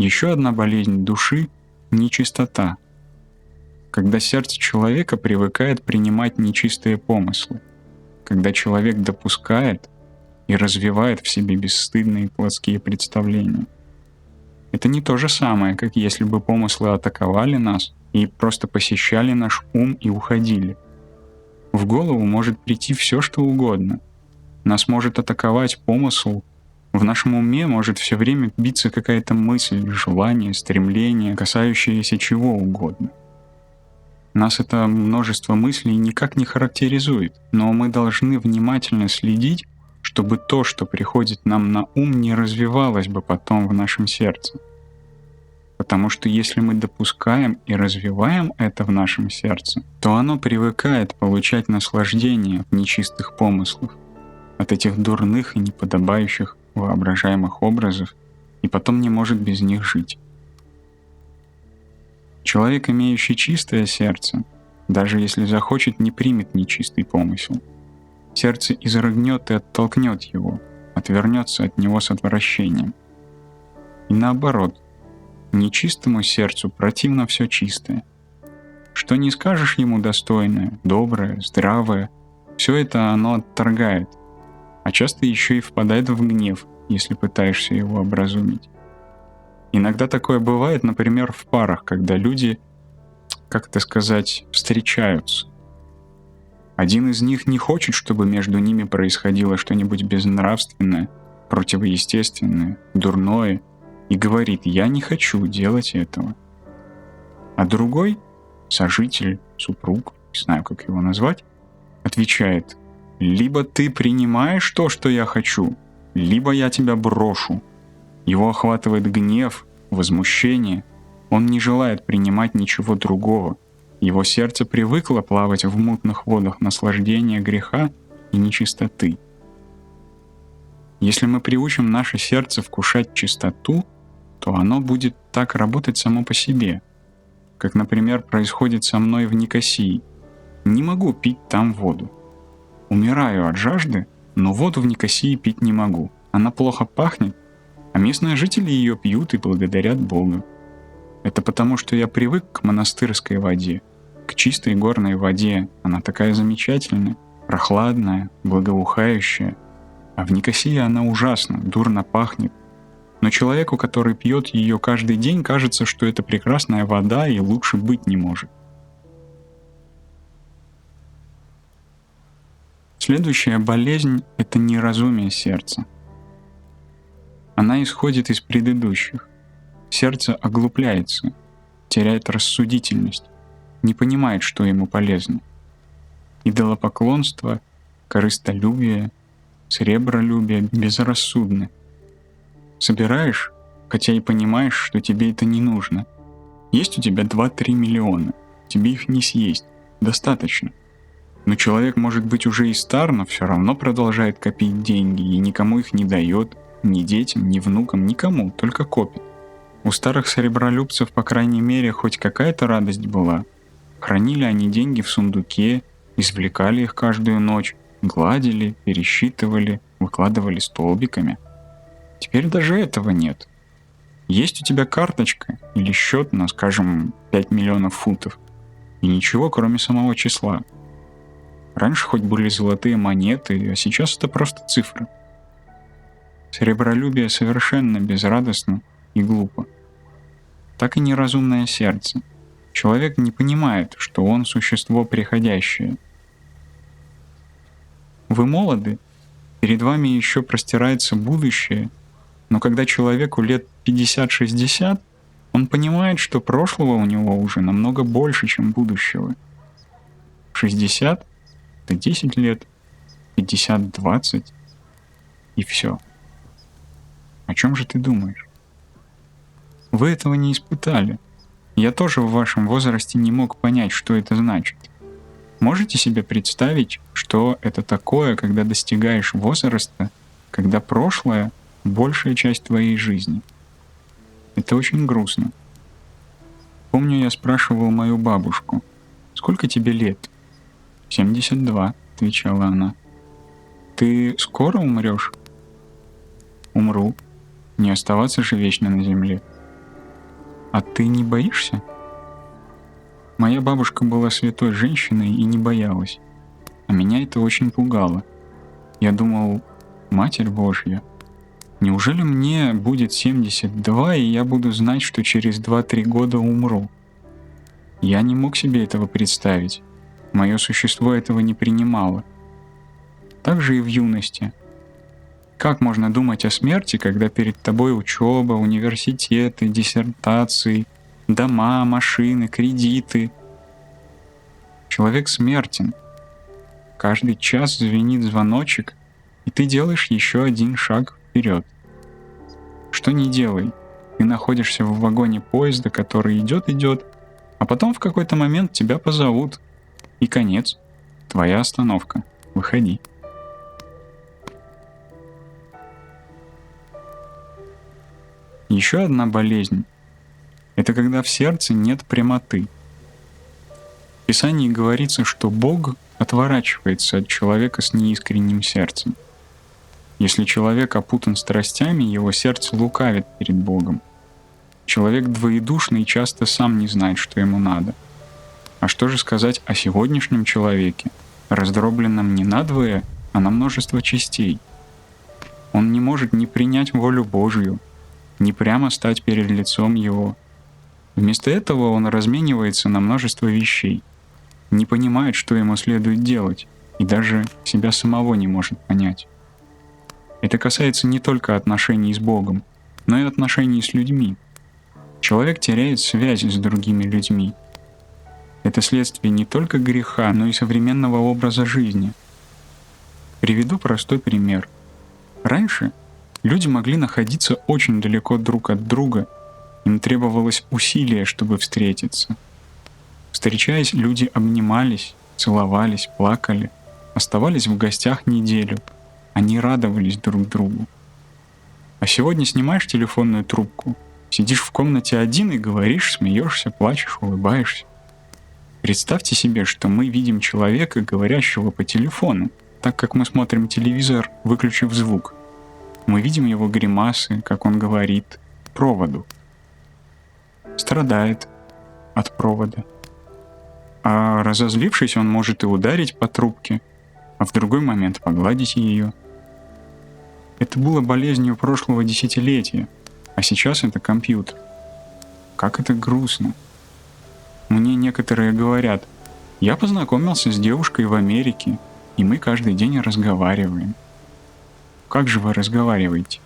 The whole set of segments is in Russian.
Еще одна болезнь души — нечистота. Когда сердце человека привыкает принимать нечистые помыслы, когда человек допускает и развивает в себе бесстыдные плотские представления. Это не то же самое, как если бы помыслы атаковали нас и просто посещали наш ум и уходили. В голову может прийти все, что угодно. Нас может атаковать помысл. В нашем уме может все время биться какая-то мысль, желание, стремление, касающееся чего угодно. Нас это множество мыслей никак не характеризует, но мы должны внимательно следить, чтобы то, что приходит нам на ум, не развивалось бы потом в нашем сердце. Потому что если мы допускаем и развиваем это в нашем сердце, то оно привыкает получать наслаждение в нечистых помыслах, от этих дурных и неподобающих воображаемых образов, и потом не может без них жить. Человек, имеющий чистое сердце, даже если захочет, не примет нечистый помысел. Сердце изрыгнет и оттолкнет его, отвернется от него с отвращением. И наоборот, нечистому сердцу противно все чистое. Что не скажешь ему достойное, доброе, здравое, все это оно отторгает, а часто еще и впадает в гнев, если пытаешься его образумить. Иногда такое бывает, например, в парах, когда люди, встречаются. Один из них не хочет, чтобы между ними происходило что-нибудь безнравственное, противоестественное, дурное, и говорит: «Я не хочу делать этого». А другой, сожитель, супруг, не знаю, как его назвать, отвечает: «Либо ты принимаешь то, что я хочу, либо я тебя брошу». Его охватывает гнев, возмущение. Он не желает принимать ничего другого. Его сердце привыкло плавать в мутных водах наслаждения греха и нечистоты. Если мы приучим наше сердце вкушать чистоту, то оно будет так работать само по себе. Как, например, происходит со мной в Никосии. Не могу пить там воду. Умираю от жажды, но воду в Никосии пить не могу. Она плохо пахнет, а местные жители ее пьют и благодарят Бога. Это потому, что я привык к монастырской воде, к чистой горной воде. Она такая замечательная, прохладная, благоухающая. А в Никосии она ужасно, дурно пахнет. Но человеку, который пьет ее каждый день, кажется, что это прекрасная вода и лучше быть не может. Следующая болезнь — это неразумие сердца. Она исходит из предыдущих. Сердце оглупляется, теряет рассудительность, не понимает, что ему полезно. Идолопоклонство, корыстолюбие, сребролюбие безрассудны. Собираешь, хотя и понимаешь, что тебе это не нужно. Есть у тебя 2-3 миллиона, тебе их не съесть, достаточно. Но человек может быть уже и стар, но все равно продолжает копить деньги и никому их не дает, ни детям, ни внукам, никому, только копит. У старых серебролюбцев, по крайней мере, хоть какая-то радость была. Хранили они деньги в сундуке, извлекали их каждую ночь, гладили, пересчитывали, выкладывали столбиками. Теперь даже этого нет. Есть у тебя карточка или счет на, скажем, 5 миллионов фунтов, и ничего, кроме самого числа. Раньше хоть были золотые монеты, а сейчас это просто цифры. Серебролюбие совершенно безрадостно и глупо. Так и неразумное сердце. Человек не понимает, что он существо приходящее. Вы молоды, перед вами еще простирается будущее, но когда человеку лет 50-60, он понимает, что прошлого у него уже намного больше, чем будущего. 60 — это 10 лет, 50 — 20, и все. О чем же ты думаешь? Вы этого не испытали. Я тоже в вашем возрасте не мог понять, что это значит. Можете себе представить, что это такое, когда достигаешь возраста, когда прошлое — большая часть твоей жизни? Это очень грустно. Помню, я спрашивал мою бабушку: «Сколько тебе лет?» «72», — отвечала она. «Ты скоро умрешь?» «Умру. Не оставаться же вечно на земле». А ты не боишься? Моя бабушка была святой женщиной и не боялась. А меня это очень пугало. Я думал, Матерь Божья, неужели мне будет 72, и я буду знать, что через 2-3 года умру? Я не мог себе этого представить. Мое существо этого не принимало. Так же и в юности. Как можно думать о смерти, когда перед тобой учеба, университеты, диссертации, дома, машины, кредиты? Человек смертен. Каждый час звенит звоночек, и ты делаешь еще один шаг вперед. Что ни делай, ты находишься в вагоне поезда, который идет, а потом в какой-то момент тебя позовут. И конец. Твоя остановка. Выходи. Еще одна болезнь — это когда в сердце нет прямоты. В Писании говорится, что Бог отворачивается от человека с неискренним сердцем. Если человек опутан страстями, его сердце лукавит перед Богом. Человек двоедушный часто сам не знает, что ему надо. А что же сказать о сегодняшнем человеке, раздробленном не надвое, а на множество частей? Он не может ни принять волю Божью, ни прямо стать перед лицом Его. Вместо этого он разменивается на множество вещей, не понимает, что ему следует делать, и даже себя самого не может понять. Это касается не только отношений с Богом, но и отношений с людьми. Человек теряет связь с другими людьми. Это следствие не только греха, но и современного образа жизни. Приведу простой пример. Раньше люди могли находиться очень далеко друг от друга, им требовалось усилие, чтобы встретиться. Встречаясь, люди обнимались, целовались, плакали, оставались в гостях неделю. Они радовались друг другу. А сегодня снимаешь телефонную трубку, сидишь в комнате один и говоришь, смеешься, плачешь, улыбаешься. Представьте себе, что мы видим человека, говорящего по телефону, так как мы смотрим телевизор, выключив звук. Мы видим его гримасы, как он говорит, проводу. Страдает от провода. А разозлившись, он может и ударить по трубке, а в другой момент погладить ее. Это было болезнью прошлого десятилетия, а сейчас это компьютер. Как это грустно. Мне некоторые говорят, я познакомился с девушкой в Америке, и мы каждый день разговариваем. Как же вы разговариваете?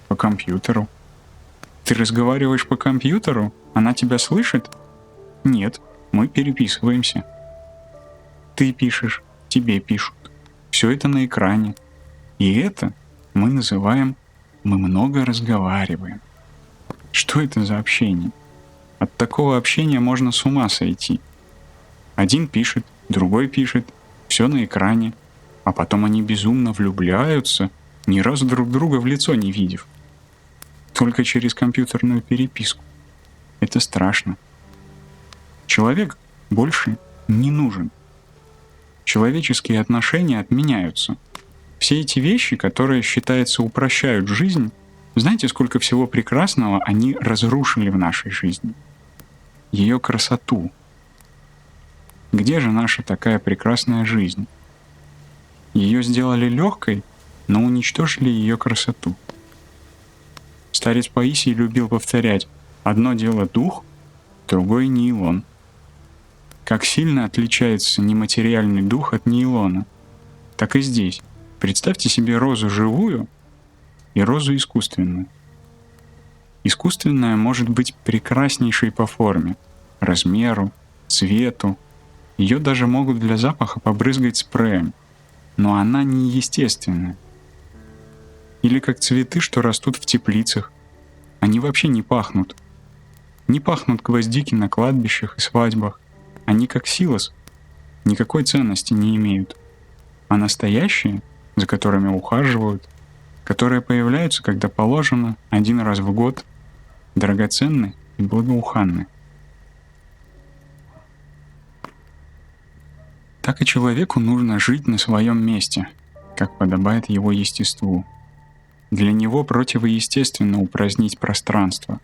По компьютеру. Ты разговариваешь по компьютеру? Она тебя слышит? Нет, мы переписываемся. Ты пишешь, тебе пишут. Все это на экране. И это мы называем «мы много разговариваем». Что это за общение? От такого общения можно с ума сойти. Один пишет, другой пишет, все на экране, а потом они безумно влюбляются, ни разу друг друга в лицо не видев. Только через компьютерную переписку. Это страшно. Человек больше не нужен. Человеческие отношения отменяются. Все эти вещи, которые, считается, упрощают жизнь, знаете, сколько всего прекрасного они разрушили в нашей жизни? Ее красоту. Где же наша такая прекрасная жизнь? Ее сделали легкой, но уничтожили ее красоту. Старец Паисий любил повторять: одно дело дух, другое нейлон. Как сильно отличается нематериальный дух от нейлона, так и здесь. Представьте себе розу живую и розу искусственную. Искусственная может быть прекраснейшей по форме, размеру, цвету. Ее даже могут для запаха побрызгать спреем, но она не естественная. Или как цветы, что растут в теплицах. Они вообще не пахнут. Не пахнут гвоздики на кладбищах и свадьбах. Они как силос, никакой ценности не имеют. А настоящие, за которыми ухаживают, которые появляются, когда положено, один раз в год, драгоценны и благоуханны. Так и человеку нужно жить на своем месте, как подобает его естеству. Для него противоестественно упразднить пространство.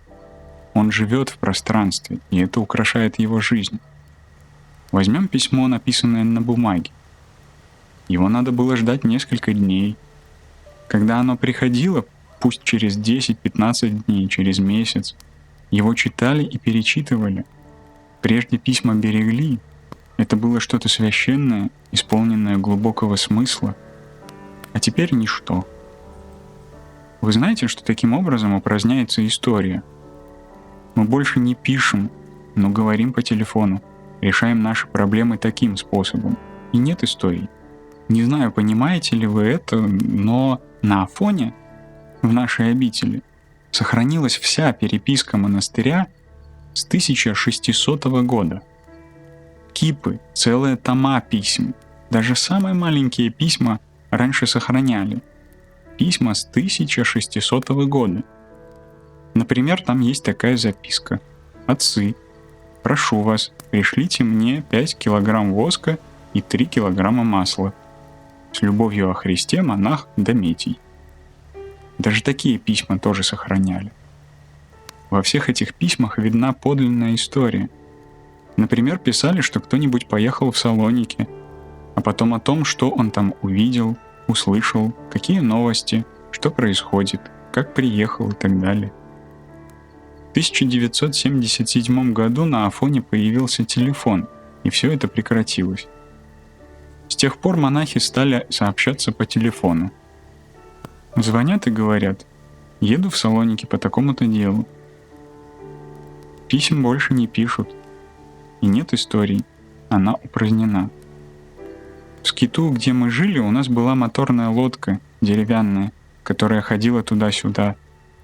Он живет в пространстве, и это украшает его жизнь. Возьмем письмо, написанное на бумаге. Его надо было ждать несколько дней. Когда оно приходило, пусть через 10-15 дней, через месяц, его читали и перечитывали. Прежде письма берегли. Это было что-то священное, исполненное глубокого смысла. А теперь ничто. Вы знаете, что таким образом упраздняется история? Мы больше не пишем, но говорим по телефону, решаем наши проблемы таким способом. И нет историй. Не знаю, понимаете ли вы это, но на Афоне, в нашей обители, сохранилась вся переписка монастыря с 1600 года. Кипы, целые тома писем, даже самые маленькие письма раньше сохраняли. Письма с 1600 года. Например, там есть такая записка. «Отцы, прошу вас, пришлите мне 5 килограмм воска и 3 килограмма масла. С любовью о Христе, монах Дометий». Даже такие письма тоже сохраняли. Во всех этих письмах видна подлинная история. Например, писали, что кто-нибудь поехал в Салоники, а потом о том, что он там увидел, услышал, какие новости, что происходит, как приехал и так далее. В 1977 году на Афоне появился телефон, и все это прекратилось. С тех пор монахи стали сообщаться по телефону. Звонят и говорят: «Еду в Салоники по такому-то делу». Писем больше не пишут. И нет историй, она упразднена. В скиту, где мы жили, у нас была моторная лодка, деревянная, которая ходила туда-сюда.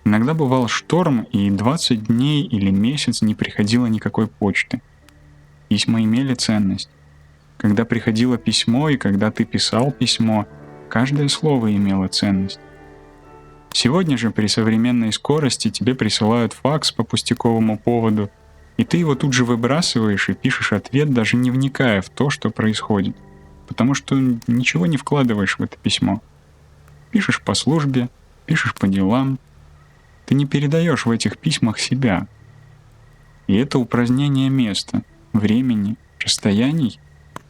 Иногда бывал шторм, и 20 дней или месяц не приходило никакой почты. Письма имели ценность. Когда приходило письмо и когда ты писал письмо, каждое слово имело ценность. Сегодня же при современной скорости тебе присылают факс по пустяковому поводу, и ты его тут же выбрасываешь и пишешь ответ, даже не вникая в то, что происходит, потому что ничего не вкладываешь в это письмо. Пишешь по службе, пишешь по делам. Ты не передаешь в этих письмах себя. И это упразднение места, времени, расстояний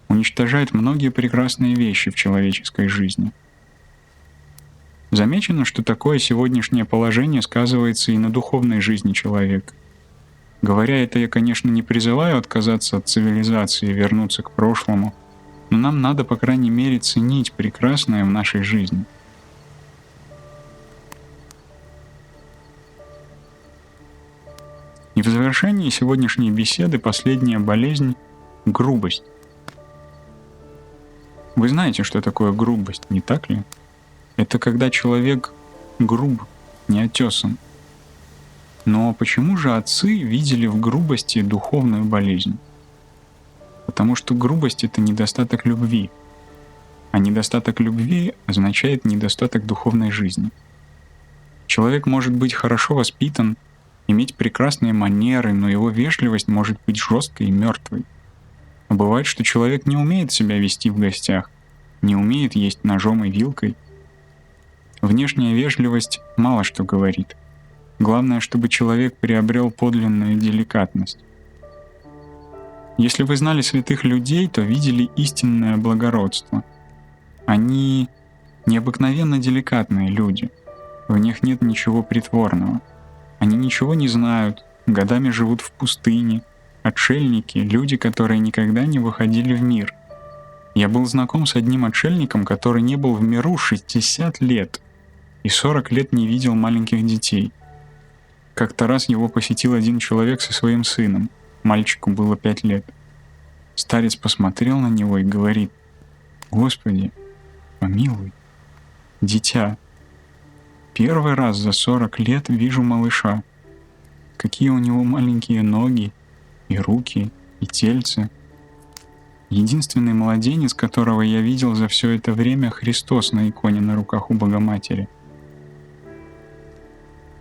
уничтожает многие прекрасные вещи в человеческой жизни. Замечено, что такое сегодняшнее положение сказывается и на духовной жизни человека. Говоря это, я, конечно, не призываю отказаться от цивилизации и вернуться к прошлому, но нам надо, по крайней мере, ценить прекрасное в нашей жизни. И в завершении сегодняшней беседы последняя болезнь — грубость. Вы знаете, что такое грубость, не так ли? Это когда человек груб, неотесан. Но почему же отцы видели в грубости духовную болезнь? Потому что грубость — это недостаток любви. А недостаток любви означает недостаток духовной жизни. Человек может быть хорошо воспитан, иметь прекрасные манеры, но его вежливость может быть жесткой и мертвой. А бывает, что человек не умеет себя вести в гостях, не умеет есть ножом и вилкой. Внешняя вежливость мало что говорит. Главное, чтобы человек приобрел подлинную деликатность. Если вы знали святых людей, то видели истинное благородство. Они необыкновенно деликатные люди. В них нет ничего притворного. Они ничего не знают, годами живут в пустыне, отшельники, люди, которые никогда не выходили в мир. Я был знаком с одним отшельником, который не был в миру 60 лет и 40 лет не видел маленьких детей. Как-то раз его посетил один человек со своим сыном, мальчику было 5 лет. Старец посмотрел на него и говорит: «Господи, помилуй, дитя, первый раз за 40 лет вижу малыша. Какие у него маленькие ноги, и руки, и тельце. Единственный младенец, которого я видел за все это время, Христос на иконе на руках у Богоматери».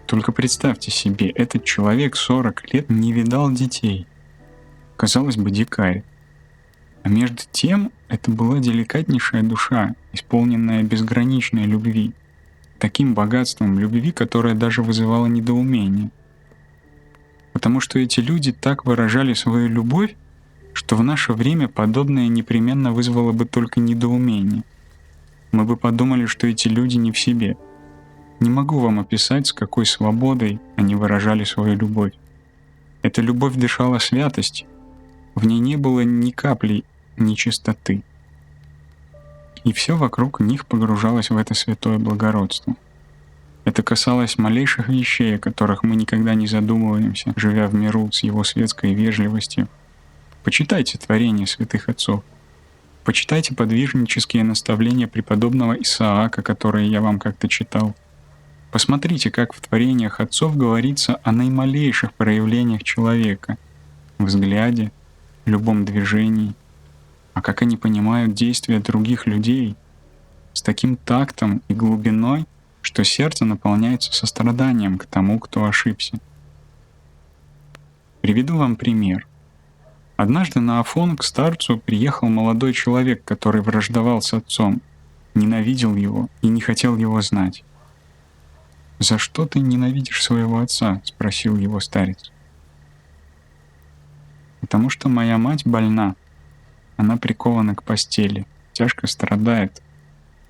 Только представьте себе, этот человек 40 лет не видал детей. Казалось бы, дикарь. А между тем, это была деликатнейшая душа, исполненная безграничной любви, таким богатством любви, которая даже вызывала недоумение. потому что эти люди так выражали свою любовь, что в наше время подобное непременно вызвало бы только недоумение. Мы бы подумали, что эти люди не в себе. Не могу вам описать, с какой свободой они выражали свою любовь. Эта любовь дышала святостью, в ней не было ни капли нечистоты. И все вокруг них погружалось в это святое благородство. Это касалось малейших вещей, о которых мы никогда не задумываемся, живя в миру с его светской вежливостью. Почитайте творения святых отцов. Почитайте подвижнические наставления преподобного Исаака, которые я вам как-то читал. Посмотрите, как в творениях отцов говорится о наималейших проявлениях человека, в взгляде, любом движении, а как они понимают действия других людей с таким тактом и глубиной, что сердце наполняется состраданием к тому, кто ошибся. Приведу вам пример. Однажды на Афон к старцу приехал молодой человек, который враждовал с отцом, ненавидел его и не хотел его знать. «За что ты ненавидишь своего отца?» — спросил его старец. «Потому что моя мать больна. Она прикована к постели, тяжко страдает,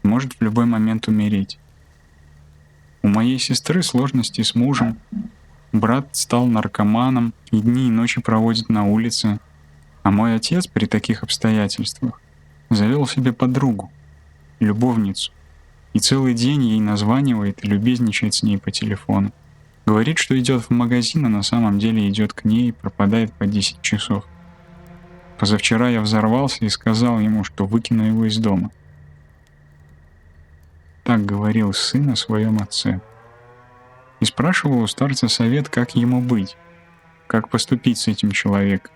может в любой момент умереть. У моей сестры сложности с мужем, брат стал наркоманом и дни и ночи проводит на улице, а мой отец при таких обстоятельствах завел себе подругу, любовницу, и целый день ей названивает и любезничает с ней по телефону. Говорит, что идет в магазин, а на самом деле идет к ней и пропадает по 10 часов. Позавчера я взорвался и сказал ему, что выкину его из дома». Так говорил сын о своем отце. И спрашивал у старца совет, как ему быть, как поступить с этим человеком,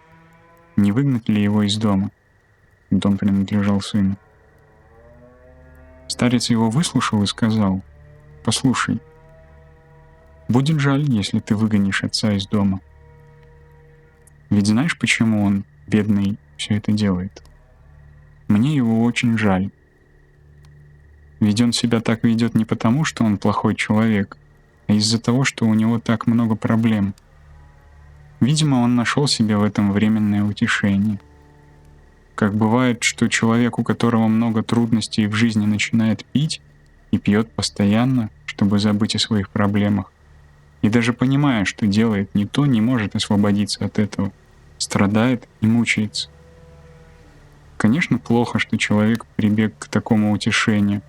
не выгнать ли его из дома. Дом принадлежал сыну. Старец его выслушал и сказал: «Послушай, будет жаль, если ты выгонишь отца из дома. Ведь знаешь, почему он, бедный, все это делает? Мне его очень жаль. Ведь он себя так ведет не потому, что он плохой человек, а из-за того, что у него так много проблем. Видимо, он нашел себе в этом временное утешение. Как бывает, что человек, у которого много трудностей в жизни, начинает пить и пьет постоянно, чтобы забыть о своих проблемах, и даже понимая, что делает не то, не может освободиться от этого, страдает и мучается. Конечно, плохо, что человек прибег к такому утешению,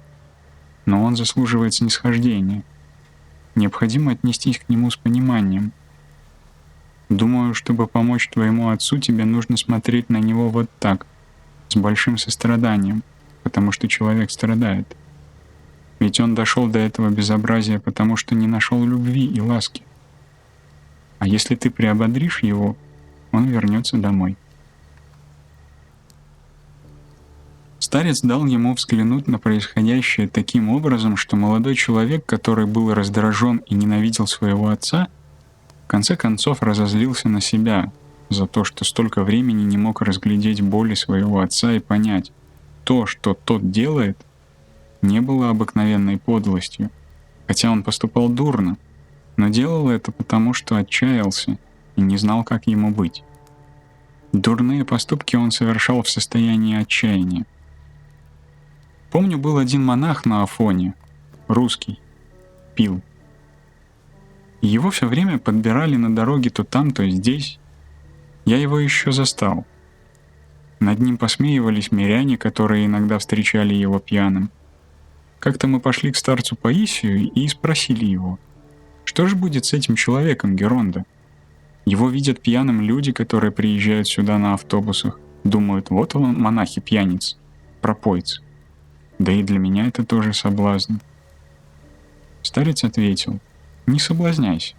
но он заслуживает снисхождения. Необходимо отнестись к нему с пониманием. Думаю, чтобы помочь твоему отцу, тебе нужно смотреть на него вот так, с большим состраданием, потому что человек страдает. Ведь он дошел до этого безобразия, потому что не нашел любви и ласки. А если ты приободришь его, он вернется домой». Старец дал ему взглянуть на происходящее таким образом, что молодой человек, который был раздражен и ненавидел своего отца, в конце концов разозлился на себя за то, что столько времени не мог разглядеть боли своего отца и понять, то, что тот делает, не было обыкновенной подлостью, хотя он поступал дурно, но делал это потому, что отчаялся и не знал, как ему быть. Дурные поступки он совершал в состоянии отчаяния. Помню, был один монах на Афоне, русский, пил. Его все время подбирали на дороге то там, то здесь. Я его еще застал. Над ним посмеивались миряне, которые иногда встречали его пьяным. Как-то мы пошли к старцу Паисию и спросили его, что же будет с этим человеком, Геронда? Его видят пьяным люди, которые приезжают сюда на автобусах, думают, вот он, монахи-пьяницы, пропойцы. Да и для меня это тоже соблазн. Старец ответил: не соблазняйся,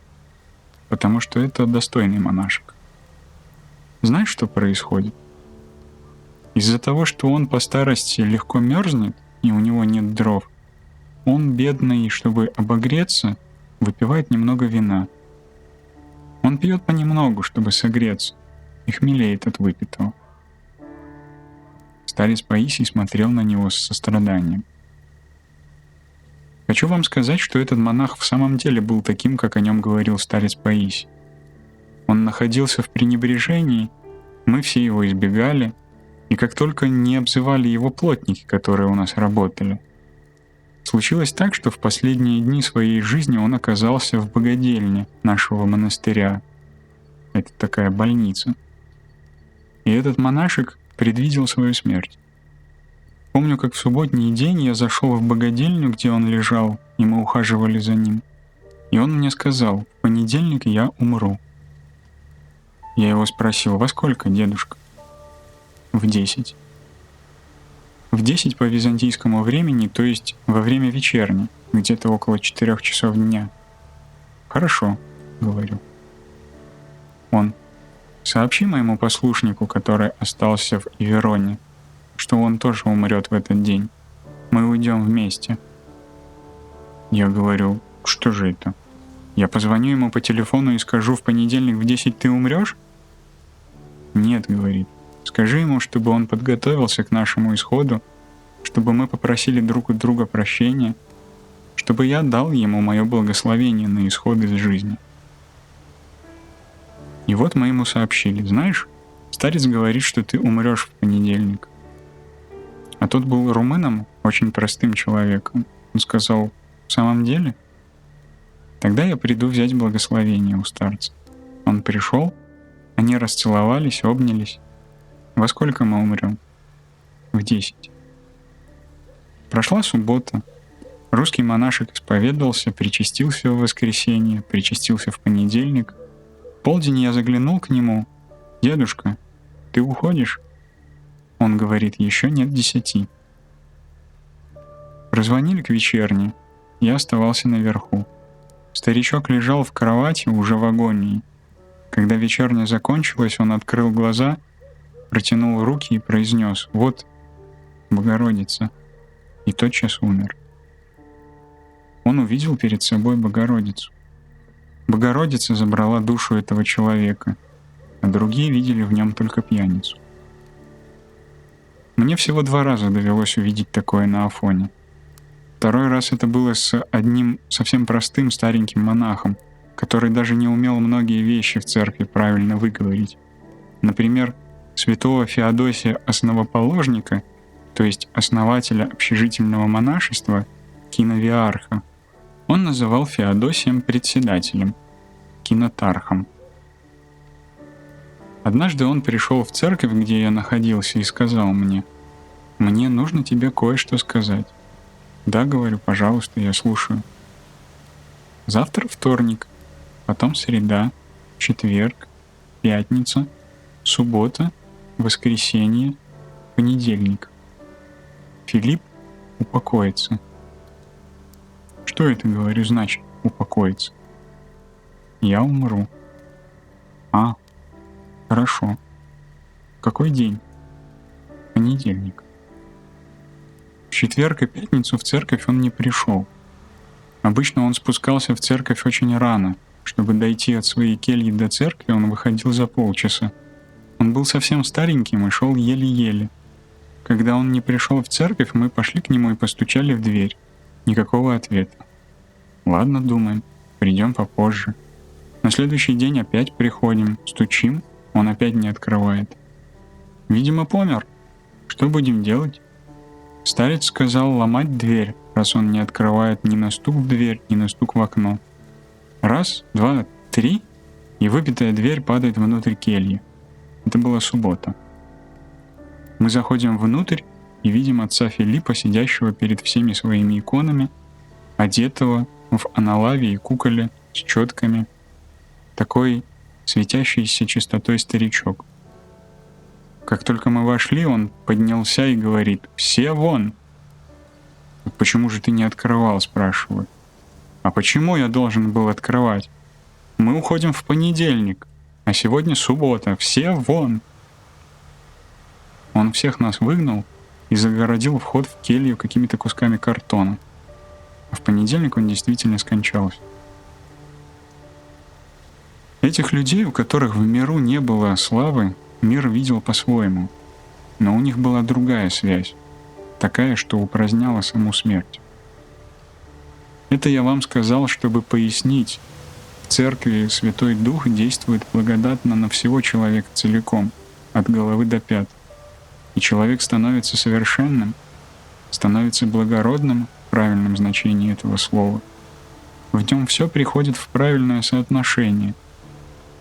потому что это достойный монашек. Знаешь, что происходит? Из-за того, что он по старости легко мерзнет и у него нет дров, он, бедный, чтобы обогреться, выпивает немного вина. Он пьет понемногу, чтобы согреться, и хмелеет от выпитого. Старец Паисий смотрел на него с состраданием. Хочу вам сказать, что этот монах в самом деле был таким, как о нем говорил старец Паисий. Он находился в пренебрежении, мы все его избегали, и как только не обзывали его плотники, которые у нас работали. Случилось так, что в последние дни своей жизни он оказался в богадельне нашего монастыря. Это такая больница. И этот монашек предвидел свою смерть. Помню, как в субботний день я зашел в богадельню, где он лежал, и мы ухаживали за ним. И он мне сказал: «В понедельник я умру». Я его спросил: «Во сколько, дедушка?» «В 10». В 10 по византийскому времени, то есть во время вечерни, где-то около 4 часов дня. «Хорошо», — говорю. Он: «Сообщи моему послушнику, который остался в Ивероне, что он тоже умрет в этот день. Мы уйдем вместе». Я говорю: «Что же это? Я позвоню ему по телефону и скажу: в понедельник в 10 ты умрешь?» «Нет», — говорит, «скажи ему, чтобы он подготовился к нашему исходу, чтобы мы попросили друг у друга прощения, чтобы я дал ему мое благословение на исход из жизни». И вот мы ему сообщили: «Знаешь, старец говорит, что ты умрешь в понедельник». А тот был румыном, очень простым человеком. Он сказал: «В самом деле? Тогда я приду взять благословение у старца». Он пришел, они расцеловались, обнялись. «Во сколько мы умрем?» «В 10». Прошла суббота. Русский монашек исповедовался, причастился в воскресенье, причастился в понедельник. В полдень я заглянул к нему: «Дедушка, ты уходишь?» Он говорит: «Еще нет 10». Прозвонили к вечерне. Я оставался наверху. Старичок лежал в кровати уже в агонии. Когда вечерня закончилась, он открыл глаза, протянул руки и произнес: «Вот, Богородица», и тотчас умер. Он увидел перед собой Богородицу. Богородица забрала душу этого человека, а другие видели в нем только пьяницу. Мне всего 2 раза довелось увидеть такое на Афоне. Второй раз это было с одним совсем простым стареньким монахом, который даже не умел многие вещи в церкви правильно выговорить. Например, святого Феодосия Основоположника, то есть основателя общежительного монашества, киновиарха, он называл Феодосием председателем, кинотархом. Однажды он пришел в церковь, где я находился, и сказал мне: «Мне нужно тебе кое-что сказать». «Да, — говорю, — пожалуйста, я слушаю». «Завтра вторник, потом среда, четверг, пятница, суббота, воскресенье, понедельник. Филипп упокоится». «Что это, — говорю, — значит упокоится?» «Я умру». «А, хорошо. Какой день?» «Понедельник». В четверг и пятницу в церковь он не пришел. Обычно он спускался в церковь очень рано. Чтобы дойти от своей кельи до церкви, он выходил за полчаса. Он был совсем стареньким и шел еле-еле. Когда он не пришел в церковь, мы пошли к нему и постучали в дверь. Никакого ответа. Ладно, думаем, придем попозже. На следующий день опять приходим, стучим, он опять не открывает. Видимо, помер. Что будем делать? Старец сказал ломать дверь, раз он не открывает ни на стук в дверь, ни на стук в окно. Раз, два, три, и выбитая дверь падает внутрь кельи. Это была суббота. Мы заходим внутрь и видим отца Филиппа, сидящего перед всеми своими иконами, одетого в аналаве и куколе с четками, такой светящийся чистотой старичок. Как только мы вошли, он поднялся и говорит: «Все вон!» «Почему же ты не открывал?» — спрашиваю. «А почему я должен был открывать? Мы уходим в понедельник, а сегодня суббота. Все вон!» Он всех нас выгнал и загородил вход в келью какими-то кусками картона. А в понедельник он действительно скончался. Этих людей, у которых в миру не было славы, мир видел по-своему, но у них была другая связь, такая, что упраздняла саму смерть. Это я вам сказал, чтобы пояснить, В церкви Святой Дух действует благодатно на всего человека целиком, от головы до пят. И человек становится совершенным, становится благородным в правильном значении этого слова. В нем все приходит в правильное соотношение.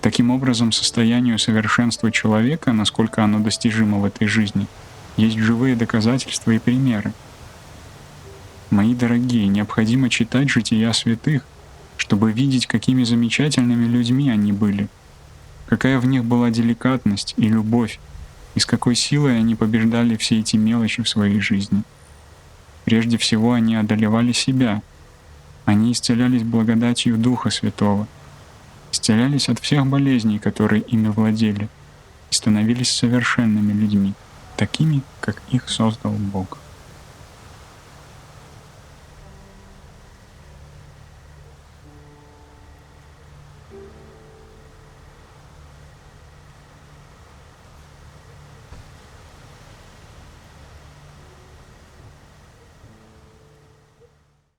Таким образом, состоянию совершенства человека, насколько оно достижимо в этой жизни, есть живые доказательства и примеры. Мои дорогие, необходимо читать жития святых, чтобы видеть, какими замечательными людьми они были, какая в них была деликатность и любовь, и с какой силой они побеждали все эти мелочи в своей жизни. Прежде всего, они одолевали себя. Они исцелялись благодатью Духа Святого, исцелялись от всех болезней, которые ими владели, и становились совершенными людьми, такими, как их создал Бог.